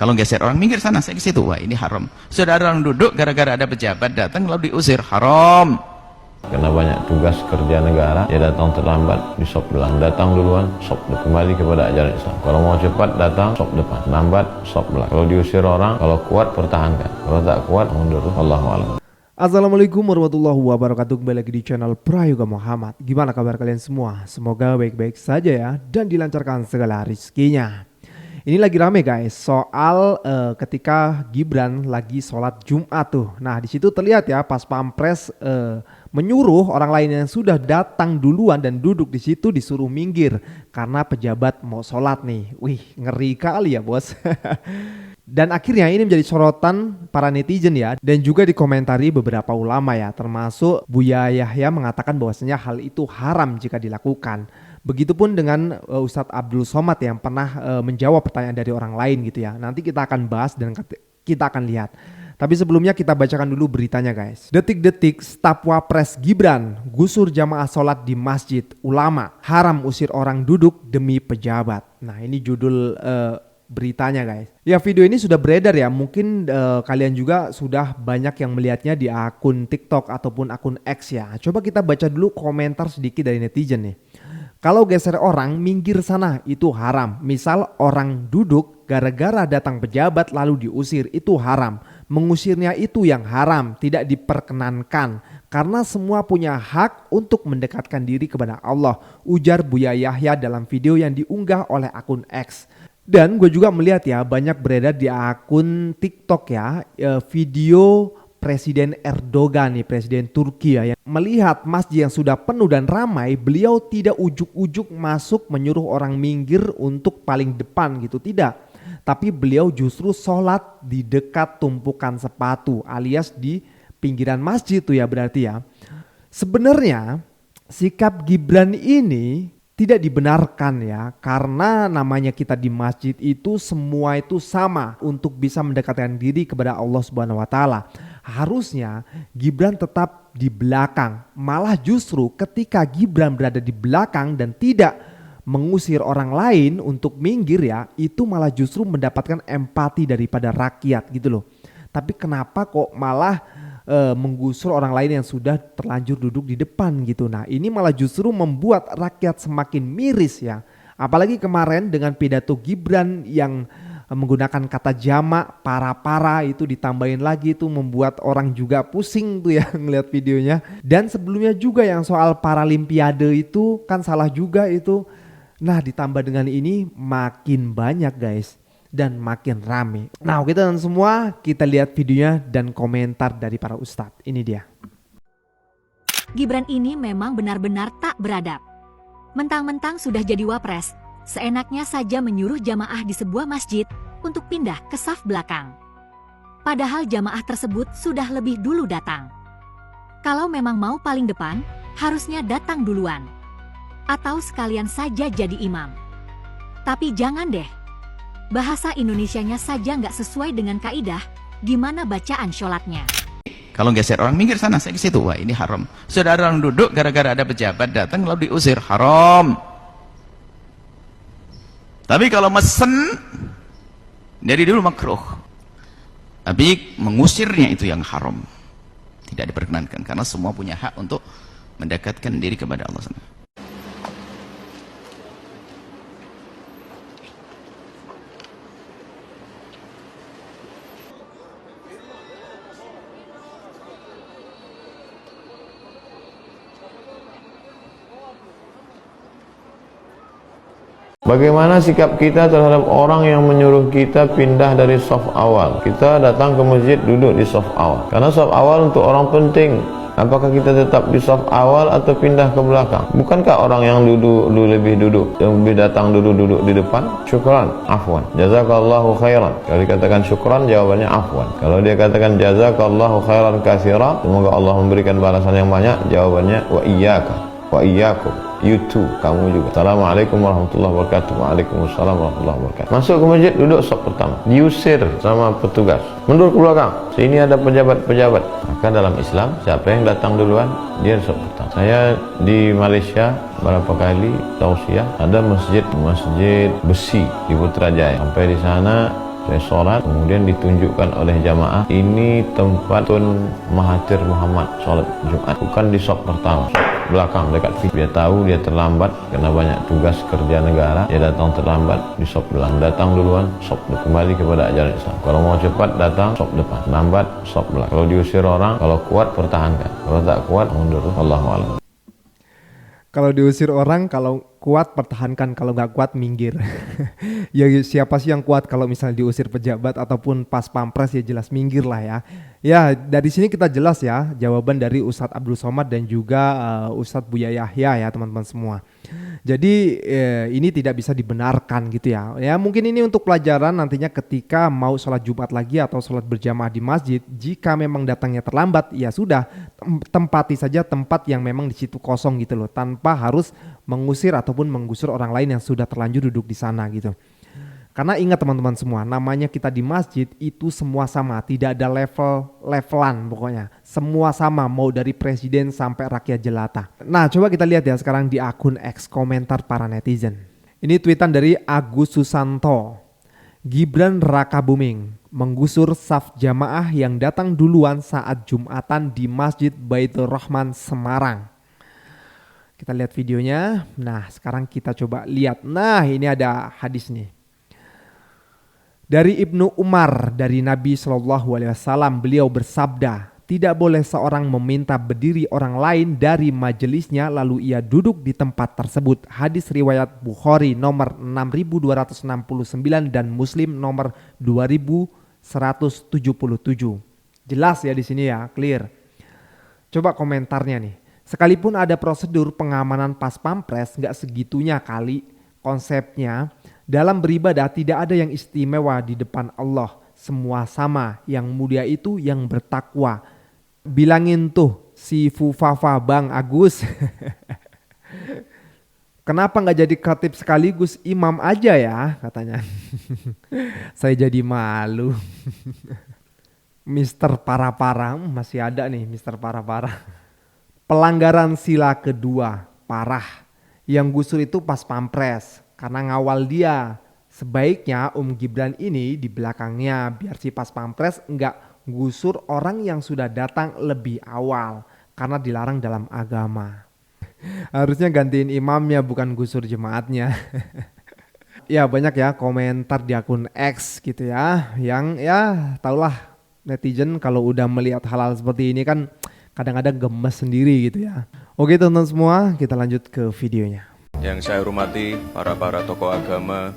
Kalau geser orang minggir sana, saya ke situ, wah ini haram. Sudah ada orang duduk, gara-gara ada pejabat datang lalu diusir, haram. Karena banyak tugas kerja negara, dia datang terlambat, disop belang. Datang duluan, sop kembali kepada ajaran Islam. Kalau mau cepat datang, sop depan. Lambat, sop belang. Kalau diusir orang, kalau kuat pertahankan. Kalau tak kuat, mundur. Allahu a'lam. Assalamualaikum warahmatullahi wabarakatuh. Kembali lagi di channel Prayoga Muhammad. Gimana kabar kalian semua? Semoga baik-baik saja ya, dan dilancarkan segala rizkinya. Ini lagi rame guys soal ketika Gibran lagi sholat Jumat tuh. Nah di situ terlihat ya pas Pampres menyuruh orang lain yang sudah datang duluan dan duduk di situ disuruh minggir karena pejabat mau sholat nih. Wih, ngeri kali ya bos. Dan akhirnya ini menjadi sorotan para netizen ya, dan juga dikomentari beberapa ulama ya, termasuk Buya Yahya mengatakan bahwasanya hal itu haram jika dilakukan. Begitupun dengan Ustadz Abdul Somad yang pernah menjawab pertanyaan dari orang lain gitu ya. Nanti kita akan bahas dan kita akan lihat. Tapi sebelumnya kita bacakan dulu beritanya guys. Detik-detik staf Wapres Gibran gusur jamaah sholat di masjid, ulama haram usir orang duduk demi pejabat. Nah ini judul beritanya guys. Ya video ini sudah beredar ya. Mungkin kalian juga sudah banyak yang melihatnya di akun TikTok ataupun akun X ya. Coba kita baca dulu komentar sedikit dari netizen nih. Kalau geser orang minggir sana itu haram. Misal orang duduk gara-gara datang pejabat lalu diusir itu haram. Mengusirnya itu yang haram, tidak diperkenankan. Karena semua punya hak untuk mendekatkan diri kepada Allah. Ujar Buya Yahya dalam video yang diunggah oleh akun X. Dan gue juga melihat ya banyak beredar di akun TikTok ya video Presiden Erdogan nih, Presiden Turki ya, yang melihat masjid yang sudah penuh dan ramai, beliau tidak ujuk-ujuk masuk menyuruh orang minggir untuk paling depan gitu, tidak. Tapi beliau justru sholat di dekat tumpukan sepatu alias di pinggiran masjid tuh ya berarti ya. Sebenarnya sikap Gibran ini tidak dibenarkan ya, karena namanya kita di masjid itu semua itu sama untuk bisa mendekatkan diri kepada Allah Subhanahu wa taala. Harusnya Gibran tetap di belakang. Malah justru ketika Gibran berada di belakang dan tidak mengusir orang lain untuk minggir ya, itu malah justru mendapatkan empati daripada rakyat gitu loh. Tapi kenapa kok malah menggusur orang lain yang sudah terlanjur duduk di depan gitu. Nah ini malah justru membuat rakyat semakin miris ya. Apalagi kemarin dengan pidato Gibran yang menggunakan kata jamak, para itu ditambahin lagi, itu membuat orang juga pusing tuh ya ngeliat videonya. Dan sebelumnya juga yang soal Paralimpiade itu kan salah juga itu. Nah ditambah dengan ini makin banyak guys dan makin rame. Nah kita dan semua kita lihat videonya dan komentar dari para ustadz. Ini dia. Gibran ini memang benar-benar tak beradab. Mentang-mentang sudah jadi wapres, seenaknya saja menyuruh jamaah di sebuah masjid untuk pindah ke saf belakang. Padahal jamaah tersebut sudah lebih dulu datang. Kalau memang mau paling depan, harusnya datang duluan. Atau sekalian saja jadi imam. Tapi jangan deh. Bahasa Indonesianya saja nggak sesuai dengan kaidah, gimana bacaan sholatnya. Kalau geser orang minggir sana, saya ke situ, wah ini haram. Sudah ada orang duduk, gara-gara ada pejabat datang lalu diusir, haram. Tapi kalau mesen dari dulu makruh, tapi mengusirnya itu yang haram, tidak diperkenankan karena semua punya hak untuk mendekatkan diri kepada Allah SWT. Bagaimana sikap kita terhadap orang yang menyuruh kita pindah dari saf awal? Kita datang ke masjid duduk di saf awal. Karena saf awal untuk orang penting. Apakah kita tetap di saf awal atau pindah ke belakang? Bukankah orang yang lebih datang duduk di depan? Syukran, afwan. Jazakallahu khairan. Kalau dikatakan syukran, jawabannya afwan. Kalau dia katakan jazakallahu khairan katsira, semoga Allah memberikan balasan yang banyak, jawabannya wa iyyaka wa iyyakum. You too, kamu juga. Assalamualaikum warahmatullahi wabarakatuh. Waalaikumsalam warahmatullahi wabarakatuh. Masuk ke masjid, duduk saf pertama. Diusir sama petugas. Mundur ke belakang. Sini ada pejabat-pejabat. Maka dalam Islam, siapa yang datang duluan, dia saf pertama. Saya di Malaysia berapa kali tausiah, ada masjid besi di Putrajaya. Sampai di sana Saya sholat, kemudian ditunjukkan oleh jamaah, ini tempat Tun Mahathir Muhammad sholat Jumat, bukan di shop pertama, shop belakang dekat fit. Dia tahu dia terlambat karena banyak tugas kerja negara, dia datang terlambat di shop belakang. Datang duluan, shop depan. Kembali kepada ajaran Islam. Kalau mau cepat datang shop depan, lambat shop belakang. Kalau diusir orang, kalau kuat pertahankan, kalau tak kuat mundur. Allahu a'lam. Kalau diusir orang, kalau kuat pertahankan, kalau nggak kuat minggir. Ya siapa sih yang kuat kalau misalnya diusir pejabat ataupun pas pampres, ya jelas minggir lah ya. Ya dari sini kita jelas ya jawaban dari Ustadz Abdul Somad dan juga Ustadz Buya Yahya ya teman-teman semua. Jadi ini tidak bisa dibenarkan gitu ya. Ya mungkin ini untuk pelajaran nantinya ketika mau sholat Jumat lagi atau sholat berjamaah di masjid. Jika memang datangnya terlambat, ya sudah tempati saja tempat yang memang di situ kosong gitu loh, tanpa harus mengusir ataupun menggusur orang lain yang sudah terlanjur duduk di sana gitu. Karena ingat teman-teman semua, namanya kita di masjid itu semua sama, tidak ada levelan pokoknya. Semua sama, mau dari presiden sampai rakyat jelata. Nah coba kita lihat ya sekarang di akun X komentar para netizen. Ini tweetan dari Agus Susanto. Gibran Raka Buming menggusur saf jamaah yang datang duluan saat Jumatan di Masjid Baitur Rahman Semarang. Kita lihat videonya. Nah sekarang kita coba lihat. Nah ini ada hadis nih. Dari Ibnu Umar dari Nabi SAW, beliau bersabda, tidak boleh seorang meminta berdiri orang lain dari majelisnya lalu ia duduk di tempat tersebut. Hadis riwayat Bukhari nomor 6269 dan Muslim nomor 2177. Jelas ya di sini ya, clear. Coba komentarnya nih. Sekalipun ada prosedur pengamanan pas pampres, nggak segitunya kali konsepnya. Dalam beribadah tidak ada yang istimewa di depan Allah. Semua sama, yang mulia itu yang bertakwa. Bilangin tuh si Fufafa Bang Agus. Kenapa gak jadi khatib sekaligus imam aja ya katanya. Saya jadi malu. Mister Para-Para, masih ada nih Mister Para-Para. Pelanggaran sila kedua, parah. Yang gusur itu pas pampres. Karena ngawal dia. Sebaiknya Gibran ini di belakangnya biar si pas pampres enggak gusur orang yang sudah datang lebih awal. Karena dilarang dalam agama. Harusnya gantiin imamnya bukan gusur jemaatnya. Ya banyak ya komentar di akun X gitu ya. Yang ya taulah netizen kalau udah melihat hal-hal seperti ini kan kadang-kadang gemes sendiri gitu ya. Oke teman-teman semua, kita lanjut ke videonya. Yang saya hormati para tokoh agama,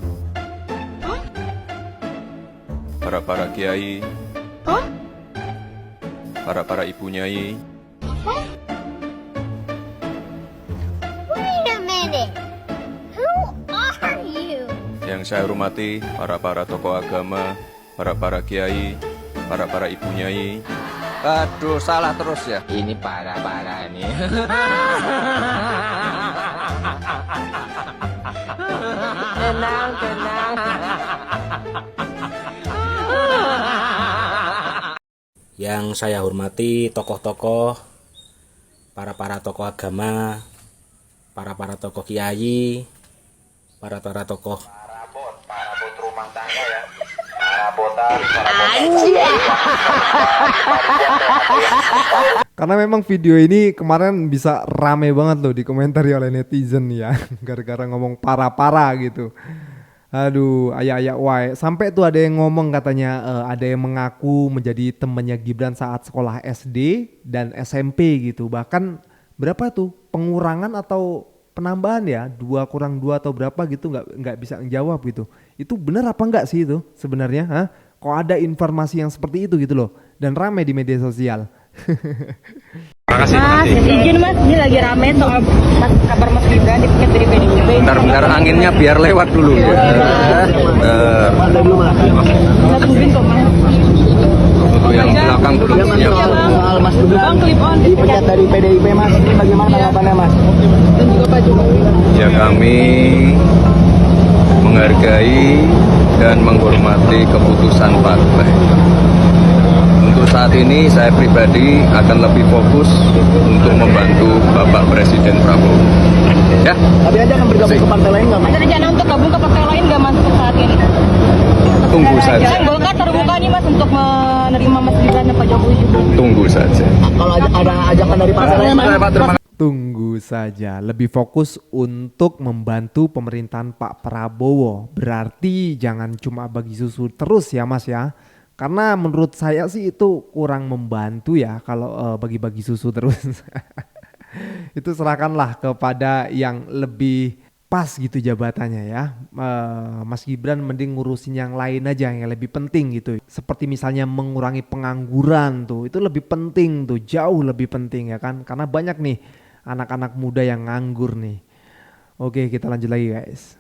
para kiai, para ibu nyai, Wait a minute. Who are you? yang saya hormati para tokoh agama, para kiai, para ibu nyai. Aduh, salah terus ya. Ini parah nih. Tenang. Yang saya hormati tokoh-tokoh, para tokoh agama, para tokoh kiai, para tokoh Rumah tangga ya. Karena memang video ini kemarin bisa rame banget loh dikomentari oleh netizen ya. Gara-gara ngomong para gitu. Aduh, ayak wae. Sampai tuh ada yang ngomong katanya ada yang mengaku menjadi temannya Gibran saat sekolah SD dan SMP gitu. Bahkan berapa tuh pengurangan atau penambahan ya, 2 kurang 2 atau berapa gitu, nggak bisa menjawab gitu. Itu benar apa enggak sih itu sebenarnya? Hah? Kok ada informasi yang seperti itu gitu loh, dan rame di media sosial. Mas, izin mas, ini lagi rame tuh kabar Mas Gibran dipecat dari PDIP. Bentar anginnya biar lewat dulu ya. Tungguin kok mas. Yang belakang dulu. Soal Mas Gibran dipecat dari PDIP mas, ini bagaimana tanggapannya mas? Dan juga Pak Jokowi. Ya kami menghargai dan menghormati keputusan partai. Untuk saat ini saya pribadi akan lebih fokus untuk membantu Bapak Presiden Prabowo. Ya. Tapi aja akan bergabung ke partai lain nggak mas? Ada rencana untuk gabung ke partai lain nggak mas saat ini? tunggu saja. Kan Golkar terbuka nih Mas untuk menerima Mas Gibran dan Pak Jokowi juga. Tunggu saja. Kalau ada ajakan dari partai lain, Mas? Tunggu saja, lebih fokus untuk membantu pemerintahan Pak Prabowo. Berarti jangan cuma bagi susu terus ya Mas ya. Karena menurut saya sih itu kurang membantu ya kalau bagi-bagi susu terus. Itu serahkanlah kepada yang lebih pas gitu jabatannya ya. Mas Gibran mending ngurusin yang lain aja yang lebih penting gitu. Seperti misalnya mengurangi pengangguran tuh, itu lebih penting tuh, jauh lebih penting ya kan. Karena banyak nih anak-anak muda yang nganggur nih. Oke, kita lanjut lagi guys.